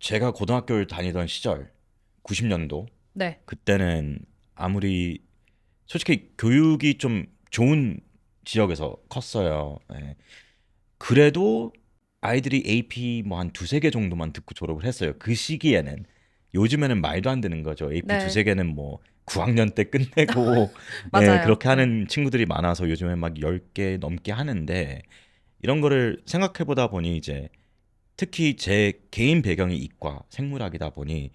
제가 고등학교를 다니던 시절 90년도 네. 그때는 아무리 솔직히 교육이 좀 좋은 지역에서 컸어요. 예. 그래도 아이들이 AP 뭐 한 두세 개 정도만 듣고 졸업을 했어요. 그 시기에는. 요즘에는 말도 안 되는 거죠. AP 네. 두세 개는 뭐 9학년 때 끝내고 예, 맞아요. 그렇게 네. 하는 친구들이 많아서 요즘에 막 10개 넘게 하는데 이런 거를 생각해 보다 보니 이제 특히 제 개인 배경이 이과 생물학이다 보니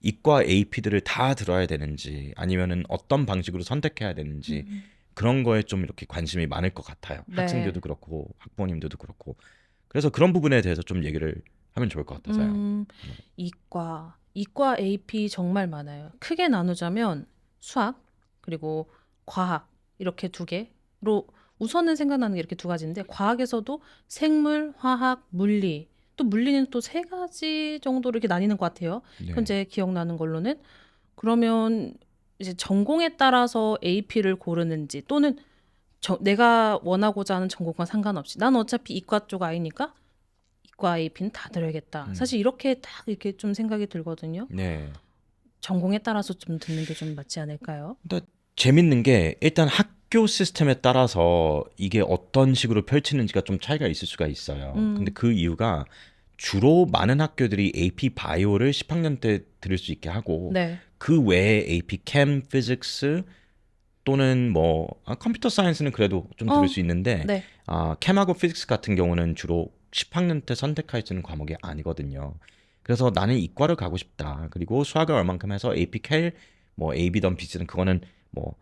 이과 AP들을 다 들어야 되는지 아니면은 어떤 방식으로 선택해야 되는지 음. 그런 거에 좀 이렇게 관심이 많을 것 같아요. 학생들도 네. 그렇고 학부모님들도 그렇고. 그래서 그런 부분에 대해서 좀 얘기를 하면 좋을 것 같아서요. 음, 네. 이과 AP 정말 많아요. 크게 나누자면 수학, 그리고 과학, 이렇게 두 개로 우선은 생각나는 게 이렇게 두 가지인데, 과학에서도 생물, 화학, 물리, 또 물리는 또 세 가지 정도로 이렇게 나뉘는 것 같아요. 네. 현재 기억나는 걸로는. 그러면 이제 전공에 따라서 AP를 고르는지, 또는 내가 원하고자 하는 전공과 상관없이, 난 어차피 이과 쪽 아이니까 이과 AP는 다 들어야겠다. 음. 사실 이렇게 딱 이렇게 좀 생각이 들거든요. 네. 전공에 따라서 좀 듣는 게 좀 맞지 않을까요? 근데 재밌는 게 일단 학교 시스템에 따라서 이게 어떤 식으로 펼치는지가 좀 차이가 있을 수가 있어요. 근데 음, 그 이유가 주로 많은 학교들이 AP 바이오를 10학년 때 들을 수 있게 하고 네. 그 외에 AP 캠, 피직스 또는 뭐 컴퓨터 사이언스는 그래도 좀 들을 어, 수 있는데 네. 캠하고 피직스 같은 경우는 주로 10학년 때 선택할 수 있는 과목이 아니거든요. 그래서 나는 이과를 가고 싶다. 그리고 수학을 얼만큼 해서 AP 캘, 뭐 AB든 BC든 그거는 뭐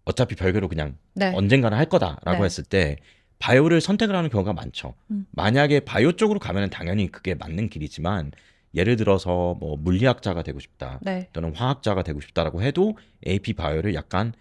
어차피 별개로 그냥 네. 언젠가는 할 거다라고 네. 했을 때 바이오를 선택을 하는 경우가 많죠. 음, 만약에 바이오 쪽으로 가면 당연히 그게 맞는 길이지만 예를 들어서 뭐 물리학자가 되고 싶다 네. 또는 화학자가 되고 싶다라고 해도 AP 바이오를 약간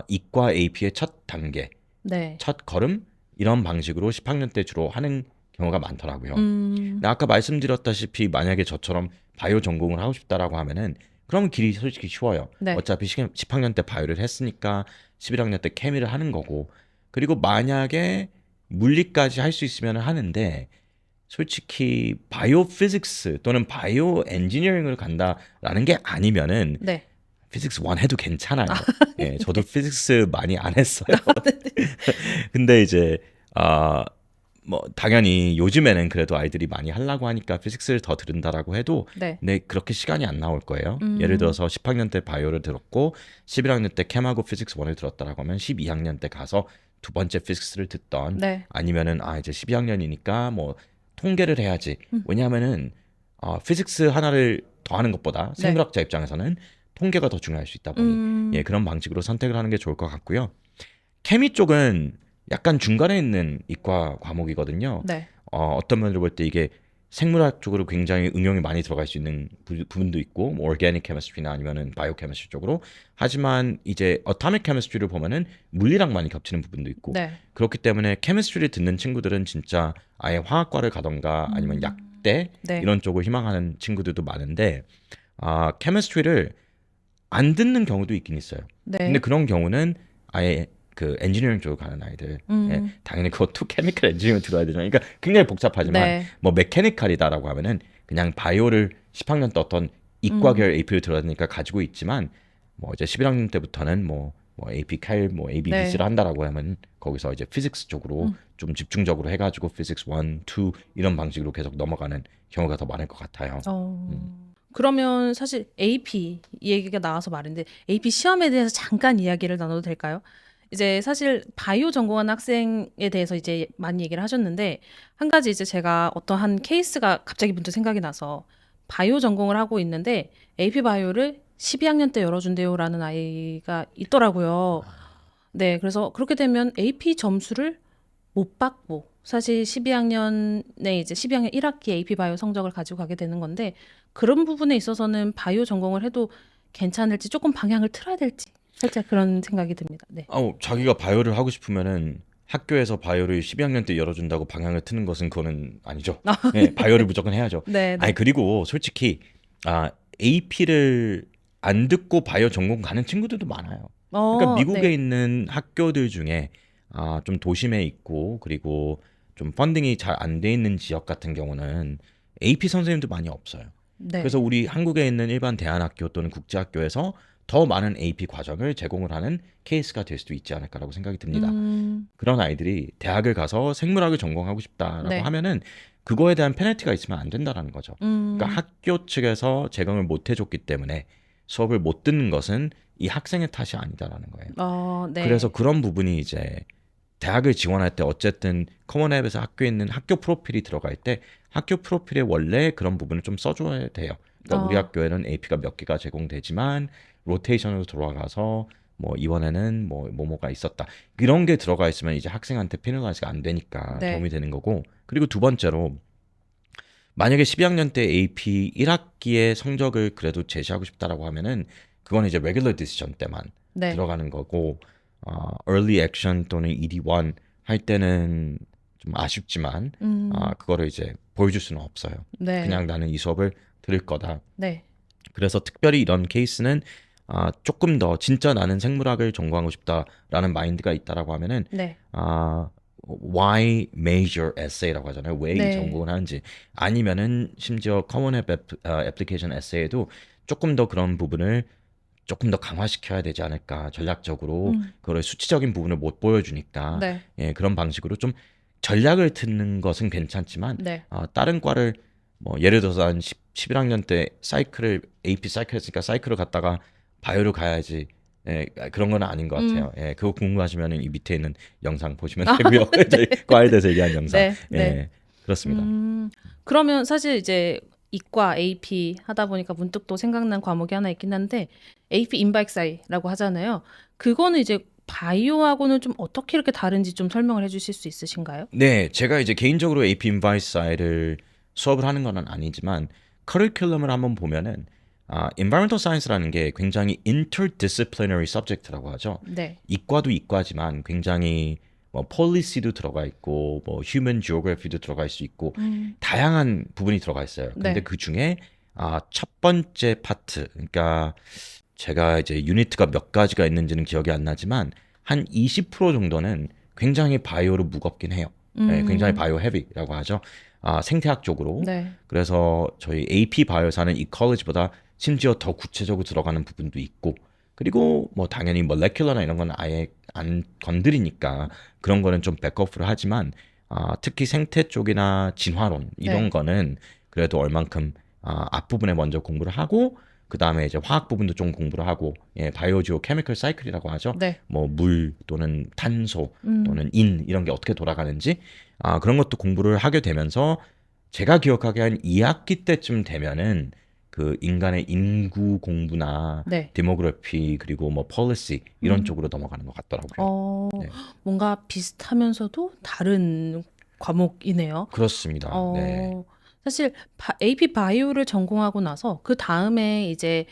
이과 AP의 첫 단계, 네. 첫 걸음 이런 방식으로 10학년 때 주로 하는 경우가 많더라고요. 음, 근데 아까 말씀드렸다시피 만약에 저처럼 바이오 전공을 하고 싶다라고 하면은 그러면 길이 솔직히 쉬워요. 네. 어차피 10학년 때 바이오를 했으니까 11학년 때 케미를 하는 거고. 그리고 만약에 물리까지 할 수 있으면 하는데 솔직히 바이오 피직스 또는 바이오 엔지니어링을 간다라는 게 아니면은 네. 피직스 1 해도 괜찮아요. 예, 저도 네. 피직스 많이 안 했어요. 근데 이제 아 뭐 당연히 요즘에는 그래도 아이들이 많이 하려고 하니까 피직스를 더 들은다라고 해도 네. 근데 그렇게 시간이 안 나올 거예요. 예를 음, 들어서 10학년 때 바이오를 들었고 11학년 때 캠하고 피직스 1을 들었다라고 하면 12학년 때 가서 두 번째 피직스를 듣던 네. 아니면은 이제 12학년이니까 뭐 통계를 해야지. 음, 왜냐하면은 피직스 하나를 더 하는 것보다 네. 생물학자 입장에서는 통계가 더 중요할 수 있다 보니 예, 음, 그런 방식으로 선택을 하는 게 좋을 것 같고요. 케미 쪽은 약간 중간에 있는 이과 과목이거든요. 네. 어떤 면으로 볼 때 이게 생물학 쪽으로 굉장히 응용이 많이 들어갈 수 있는 부분도 있고, 뭐 오르가닉 케미스트리나 아니면은 바이오 케미스트리 쪽으로. 하지만 이제 어타믹 케미스트리를 보면은 물리랑 많이 겹치는 부분도 있고, 네. 그렇기 때문에 케미스트리를 듣는 친구들은 진짜 아예 화학과를 가던가 아니면 약대 네. 이런 쪽을 희망하는 친구들도 많은데, 케미스트리를 안 듣는 경우도 있긴 있어요. 근데 네. 그런 경우는 아예 그 엔지니어링 쪽으로 가는 아이들, 예, 음, 당연히 그것도 케미컬 엔지니어링 들어야 되잖아요. 그러니까 굉장히 복잡하지만 네. 뭐 메케니컬이다라고 하면은 그냥 바이오를 10학년 때 어떤 이과계열 음, AP를 들어야 되니까 가지고 있지만 뭐 이제 11학년 때부터는 뭐 AP 칼, 뭐 AB, BC를 네. 한다라고 하면 거기서 이제 피직스 쪽으로 음. 좀 집중적으로 해가지고 피직스 1, 2 이런 방식으로 계속 넘어가는 경우가 더 많을 것 같아요. 음. 그러면 사실 AP 얘기가 나와서 말인데 AP 시험에 대해서 잠깐 이야기를 나눠도 될까요? 이제 사실 바이오 전공한 학생에 대해서 이제 많이 얘기를 하셨는데 한 가지 이제 제가 어떠한 케이스가 갑자기 문득 생각이 나서 바이오 전공을 하고 있는데 AP 바이오를 12학년 때 열어준대요라는 아이가 있더라고요. 네, 그래서 그렇게 되면 AP 점수를 못 받고 사실 12학년에 이제 12학년 1학기 AP 바이오 성적을 가지고 가게 되는 건데 그런 부분에 있어서는 바이오 전공을 해도 괜찮을지 조금 방향을 틀어야 될지 살짝 그런 생각이 듭니다. 네. 자기가 바이오를 하고 싶으면은 학교에서 바이오를 12학년 때 열어준다고 방향을 트는 것은 그거는 아니죠. 예, 바이오를 무조건 해야죠. 네, 아니, 네. 그리고 솔직히, AP를 안 듣고 바이오 전공 가는 친구들도 많아요. 그러니까 미국에 네. 있는 학교들 중에, 좀 도심에 있고, 그리고 좀 펀딩이 잘 안 돼 있는 지역 같은 경우는 AP 선생님도 많이 없어요. 네. 그래서 우리 한국에 있는 일반 대안학교 또는 국제학교에서 더 많은 AP 과정을 제공을 하는 케이스가 될 수도 있지 않을까라고 생각이 듭니다. 그런 아이들이 대학을 가서 생물학을 전공하고 싶다라고 네. 하면은 그거에 대한 페널티가 있으면 안 된다라는 거죠. 그러니까 학교 측에서 제공을 못 해줬기 때문에 수업을 못 듣는 것은 이 학생의 탓이 아니다라는 거예요. 네. 그래서 그런 부분이 이제 대학을 지원할 때 어쨌든 커먼앱에서 학교에 있는 학교 프로필이 들어갈 때 학교 프로필에 원래 그런 부분을 좀 써줘야 돼요. 그러니까 우리 학교에는 AP가 몇 개가 제공되지만 로테이션으로 돌아가서 뭐 이번에는 뭐 뭐뭐가 있었다. 이런 게 들어가 있으면 이제 학생한테 페널라이즈가 안 되니까 네. 도움이 되는 거고. 그리고 두 번째로 만약에 12학년 때 AP 1학기의 성적을 그래도 제시하고 싶다라고 하면은 그건 이제 regular decision 때만 네. 들어가는 거고 early action 또는 ED1 할 때는 좀 아쉽지만 그거를 이제 보여줄 수는 없어요. 네. 그냥 나는 이 수업을 들을 거다. 네. 그래서 특별히 이런 케이스는 조금 더 진짜 나는 생물학을 전공하고 싶다라는 마인드가 있다라고 하면은 네. why major essay라고 하잖아요. 왜 이 네. 전공을 하는지 아니면은 심지어 커먼 앱 애플리케이션 에세이에도 조금 더 그런 부분을 조금 더 강화시켜야 되지 않을까 전략적으로 그걸 수치적인 부분을 못 보여주니까 네. 예, 그런 방식으로 좀 전략을 트는 것은 괜찮지만 네. 다른 과를 뭐 예를 들어서 한 11학년 때 사이클을 AP 사이클 했으니까 사이클을 갔다가 바이오를 가야지 예, 그런 건 아닌 것 같아요. 예, 그거 궁금하시면 이 밑에 있는 영상 보시면 되고요. 저희 과에 대해서 얘기한 영상. 네. 예, 네. 그렇습니다. 그러면 사실 이제 이과 AP 하다 보니까 문득 또 생각난 과목이 하나 있긴 한데 AP 인바익사이라고 하잖아요. 그거는 이제 바이오하고는 좀 어떻게 이렇게 다른지 좀 설명을 해주실 수 있으신가요? 네, 제가 이제 개인적으로 AP 인바이사이를 수업을 하는 건 아니지만 커리큘럼을 한번 보면은 environmental science라는 게 굉장히 interdisciplinary subject라고 하죠. 네. 이과도 이과지만 굉장히 뭐 policy도 들어가 있고 뭐 human geography도 들어갈 수 있고 다양한 부분이 들어가 있어요. 근데 네. 그 중에 첫 번째 파트, 그러니까 제가 이제 유니트가 몇 가지가 있는지는 기억이 안 나지만 한 20% 정도는 굉장히 바이오로 무겁긴 해요. 네, 굉장히 바이오 헤비라고 하죠. 생태학 쪽으로. 네. 그래서 저희 AP 바이오사는 이컬러지보다 심지어 더 구체적으로 들어가는 부분도 있고 그리고 뭐 당연히 몰레큘러나 이런 건 아예 안 건드리니까 그런 거는 좀 백업을 하지만 특히 생태 쪽이나 진화론 이런 네. 거는 그래도 얼만큼 앞부분에 먼저 공부를 하고 그 다음에 이제 화학 부분도 좀 공부를 하고 예, 바이오지오 케미컬 사이클이라고 하죠. 네. 뭐 물 또는 탄소 또는 인 이런 게 어떻게 돌아가는지 그런 것도 공부를 하게 되면서 제가 기억하기에 한 2학기 때쯤 되면은 그 인간의 인구 공부나 네. 데모그래피 그리고 뭐 폴리시 이런 쪽으로 넘어가는 것 같더라고요. 네. 뭔가 비슷하면서도 다른 과목이네요. 그렇습니다. 네. 사실 AP 바이오를 전공하고 나서 그 다음에 이제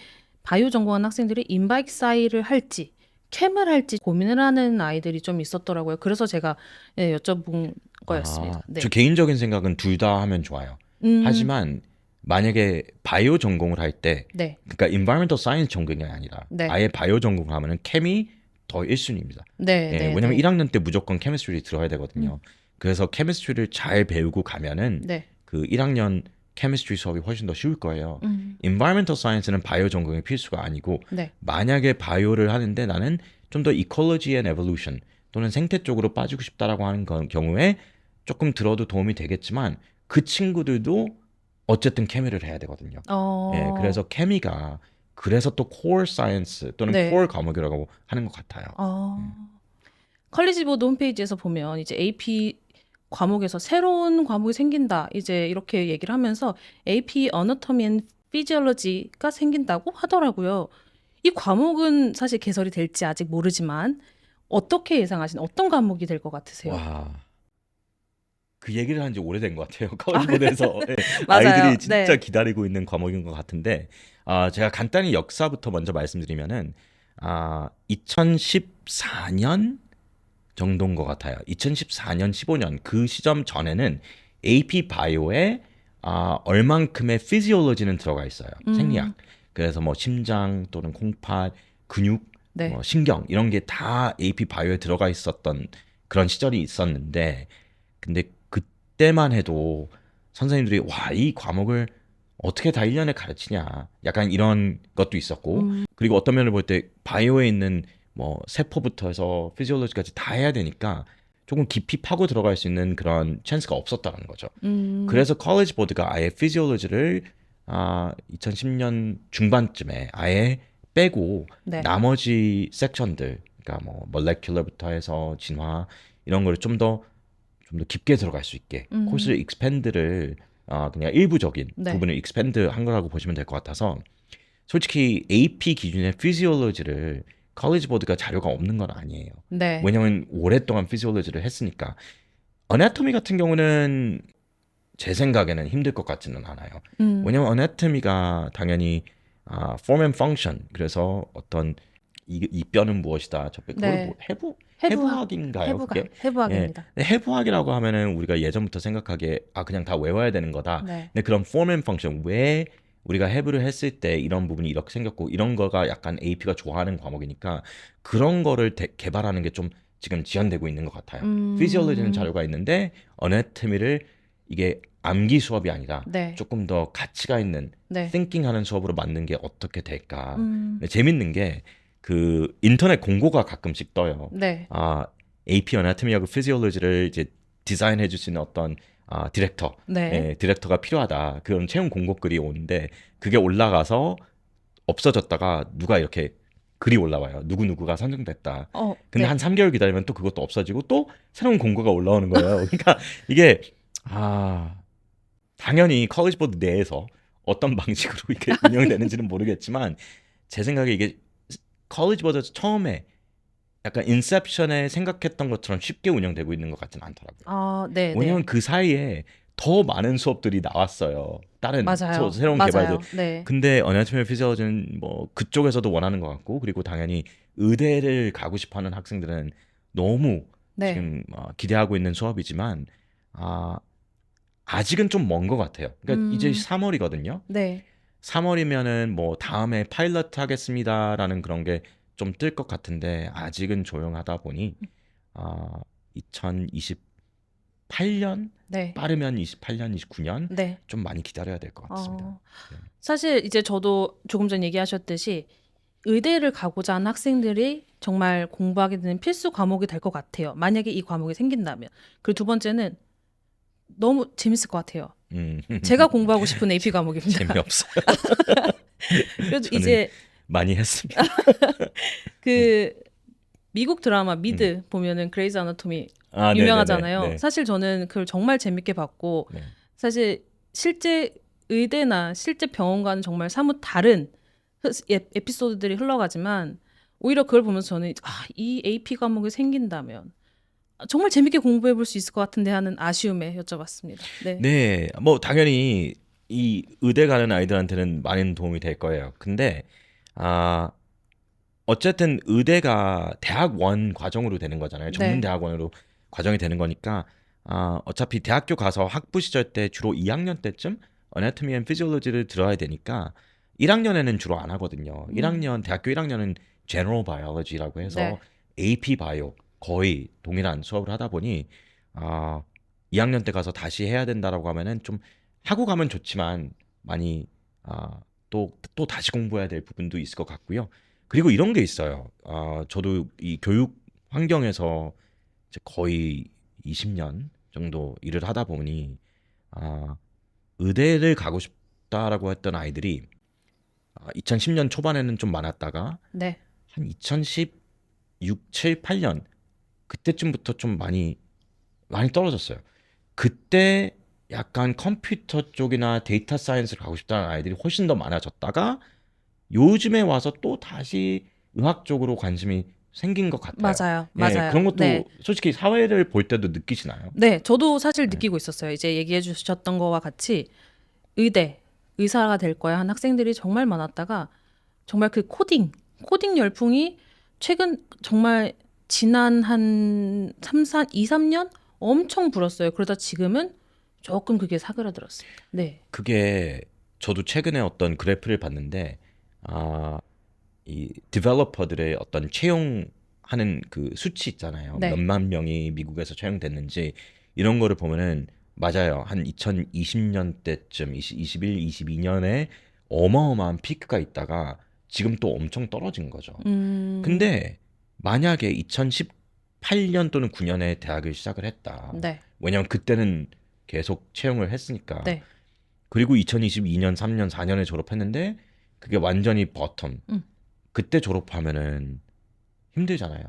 바이오 전공한 학생들이 인바익사이를 할지 캠을 할지 고민을 하는 아이들이 좀 있었더라고요. 그래서 제가 여쭤본 거였습니다. 네. 저 개인적인 생각은 둘 다 하면 좋아요. 하지만 만약에 바이오 전공을 할 때, 네. 그러니까 environmental science 전공이 아니라 네. 아예 바이오 전공을 하면은 캠이 더 1순위입니다. 네. 예, 네. 왜냐면 네. 1학년 때 무조건 케미스트리 들어야 되거든요. 그래서 케미스트리를 잘 배우고 가면은 네. 그 1학년 케미스트리 수업이 훨씬 더 쉬울 거예요. environmental science는 바이오 전공의 필수가 아니고 네. 만약에 바이오를 하는데 나는 좀 더 ecology and evolution 또는 생태 쪽으로 빠지고 싶다라고 하는 경우에 조금 들어도 도움이 되겠지만 그 친구들도 어쨌든 케미를 해야 되거든요. 예, 그래서 케미가 그래서 또 core science 또는 네. core 과목이라고 하는 것 같아요. 컬리지 보드 홈페이지에서 보면 이제 AP 과목에서 새로운 과목이 생긴다. 이제 이렇게 얘기를 하면서 AP Anatomy and Physiology가 생긴다고 하더라고요. 이 과목은 사실 개설이 될지 아직 모르지만 어떻게 예상하시는 어떤 과목이 될 것 같으세요? 와, 그 얘기를 한 지 오래된 것 같아요. 컬리지보드에서 맞아요. 아이들이 진짜 네. 기다리고 있는 과목인 것 같은데 제가 간단히 역사부터 먼저 말씀드리면은 2014년 정도인 것 같아요. 2014년, 15년 그 시점 전에는 AP 바이오에 얼만큼의 피지올로지는 들어가 있어요. 생리학. 그래서 뭐 심장 또는 콩팥, 근육, 네. 뭐 신경 이런 게 다 AP 바이오에 들어가 있었던 그런 시절이 있었는데 근데 그때만 해도 선생님들이 와, 이 과목을 어떻게 다 1년에 가르치냐. 약간 이런 것도 있었고 그리고 어떤 면을 볼 때 바이오에 있는 뭐 세포부터 해서 피지올로지까지 다 해야 되니까 조금 깊이 파고 들어갈 수 있는 그런 찬스가 없었다는 거죠. 그래서 컬리지 보드가 아예 피지올로지를 2010년 중반쯤에 아예 빼고 네. 나머지 섹션들 그러니까 뭐 몰레큘러부터 해서 진화 이런 거를 좀 더 깊게 들어갈 수 있게 코스를 익스펜드를 그냥 일부적인 네. 부분을 익스펜드 한 거라고 보시면 될 것 같아서 솔직히 AP 기준의 피지올로지를 컬리지 보드가 자료가 없는 건 아니에요. 네. 왜냐면 오랫동안 피지올로지를 했으니까. 어나토미 같은 경우는 제 생각에는 힘들 것 같지는 않아요. 왜냐면 어나토미가 당연히 form and function 그래서 어떤 이 뼈는 무엇이다. 저 뼈, 그걸 네. 뭐 해부학. 해부학인가요? 그게? 해부학입니다. 예. 해부학이라고 하면은 우리가 예전부터 생각하기에 그냥 다 외워야 되는 거다. 네. 근데 그런 form and function 왜 우리가 해부를 했을 때 이런 부분이 이렇게 생겼고 이런 거가 약간 AP가 좋아하는 과목이니까 그런 거를 개발하는 게 좀 지금 지연되고 있는 것 같아요. 피지올로지는 자료가 있는데 어나토미를 이게 암기 수업이 아니라 네. 조금 더 가치가 있는 네. 띵킹하는 수업으로 만든 게 어떻게 될까? 음. 근데 재밌는 게 그 인터넷 공고가 가끔씩 떠요. 네. AP 어나토미하고 피지올로지를 이제 디자인해 줄 수 있는 어떤 디렉터, 네. 디렉터가 필요하다. 그런 채용 공고 글이 오는데 그게 올라가서 없어졌다가 누가 이렇게 글이 올라와요. 누구누구가 선정됐다. 근데 네. 한 3개월 기다리면 또 그것도 없어지고 또 새로운 공고가 올라오는 거예요. 그러니까 이게 당연히 컬리지 보드 내에서 어떤 방식으로 이게 운영되는지는 모르겠지만 제 생각에 이게 컬리지 보드에서 처음에 약간 인셉션에 생각했던 것처럼 쉽게 운영되고 있는 것 같지는 않더라고요. 네. 왜냐면 네. 그 사이에 더 많은 수업들이 나왔어요. 다른 맞아요. 새로운 맞아요. 개발들. 네. 근데 어나토미 피지올로지는 뭐 그쪽에서도 원하는 것 같고 그리고 당연히 의대를 가고 싶어하는 학생들은 너무 네. 지금 기대하고 있는 수업이지만 아직은 좀 먼 것 같아요. 그러니까 이제 3월이거든요. 네. 3월이면은 뭐 다음에 파일럿 하겠습니다라는 그런 게 좀 뜰 것 같은데 아직은 조용하다 보니 2028년 네. 빠르면 28년, 29년 네. 좀 많이 기다려야 될 것 같습니다. 네. 사실 이제 저도 조금 전 얘기하셨듯이 의대를 가고자 하는 학생들이 정말 공부하게 되는 필수 과목이 될 것 같아요. 만약에 이 과목이 생긴다면. 그리고 두 번째는 너무 재밌을 것 같아요. 제가 공부하고 싶은 AP 과목입니다. 재미없어요. 그래도 저는 이제 많이 했습니다. 그 미국 드라마 미드 보면은 그레이즈 아나토미 네네네. 유명하잖아요. 네. 사실 저는 그걸 정말 재밌게 봤고 네. 사실 실제 의대나 실제 병원과는 정말 사뭇 다른 에피소드들이 흘러가지만 오히려 그걸 보면서 저는 이 AP 과목이 생긴다면 정말 재밌게 공부해 볼 수 있을 것 같은데 하는 아쉬움에 여쭤봤습니다. 네. 네, 뭐 당연히 이 의대 가는 아이들한테는 많은 도움이 될 거예요. 근데 어쨌든 의대가 대학원 과정으로 되는 거잖아요. 전문 네. 대학원으로 과정이 되는 거니까 어차피 대학교 가서 학부 시절 때 주로 2학년 때쯤 어나토미 앤 피지올로지를 들어야 되니까 1학년에는 주로 안 하거든요. 1학년 대학교 1학년은 제너럴 바이올로지라고 해서 네. AP 바이오 거의 동일한 수업을 하다 보니 2학년 때 가서 다시 해야 된다라고 하면은 좀 하고 가면 좋지만 많이 또 다시 공부해야 될 부분도 있을 것 같고요. 그리고 이런 게 있어요. 저도 이 교육 환경에서 이제 거의 20년 정도 일을 하다 보니 의대를 가고 싶다라고 했던 아이들이 2010년 초반에는 좀 많았다가 네. 한 2016, 7, 8년 그때쯤부터 좀 많이 떨어졌어요. 그때 약간 컴퓨터 쪽이나 데이터 사이언스를 가고 싶다는 아이들이 훨씬 더 많아졌다가 요즘에 와서 또 다시 의학 쪽으로 관심이 생긴 것 같아요. 맞아요. 그런 것도 네. 솔직히 사회를 볼 때도 느끼시나요? 네, 저도 사실 느끼고 있었어요. 이제 얘기해 주셨던 거와 같이 의사가 될 거야 한 학생들이 정말 많았다가 정말 그 코딩 열풍이 최근 정말 지난 한 2, 3년 엄청 불었어요. 그러다 지금은 조금 그게 사그라들었습니다. 네. 그게 저도 최근에 어떤 그래프를 봤는데 이 디벨로퍼들의 어떤 채용하는 그 수치 있잖아요. 네. 몇만 명이 미국에서 채용됐는지 이런 거를 보면은 맞아요. 한 2020년 때쯤, 21, 22년에 어마어마한 피크가 있다가 지금 또 엄청 떨어진 거죠. 근데 만약에 2018년 또는 9년에 대학을 시작을 했다. 네. 왜냐면 그때는 계속 채용을 했으니까. 네. 그리고 2022년, 3년, 4년에 졸업했는데 그게 완전히 버텀. 음. 그때 졸업하면은 힘들잖아요.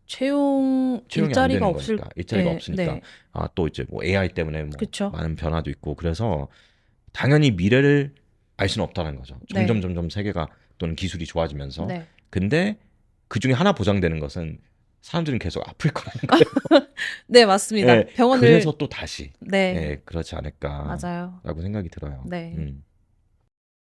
채용 채용이 안 일자리가 되는 없을 거니까. 일자리가 네, 없으니까. 네. 아, 또 이제 뭐 AI 때문에 뭐 그쵸. 많은 변화도 있고 그래서 당연히 미래를 알 수는 없다는 거죠. 점점 네. 점점 세계가 또는 기술이 좋아지면서. 네. 근데 그 중에 하나 보장되는 것은 사람들은 계속 아플 거라는 거예요. 네, 맞습니다. 예, 병원을 그래서 또 다시 네. 예, 그렇지 않을까라고 맞아요. 생각이 들어요. 네.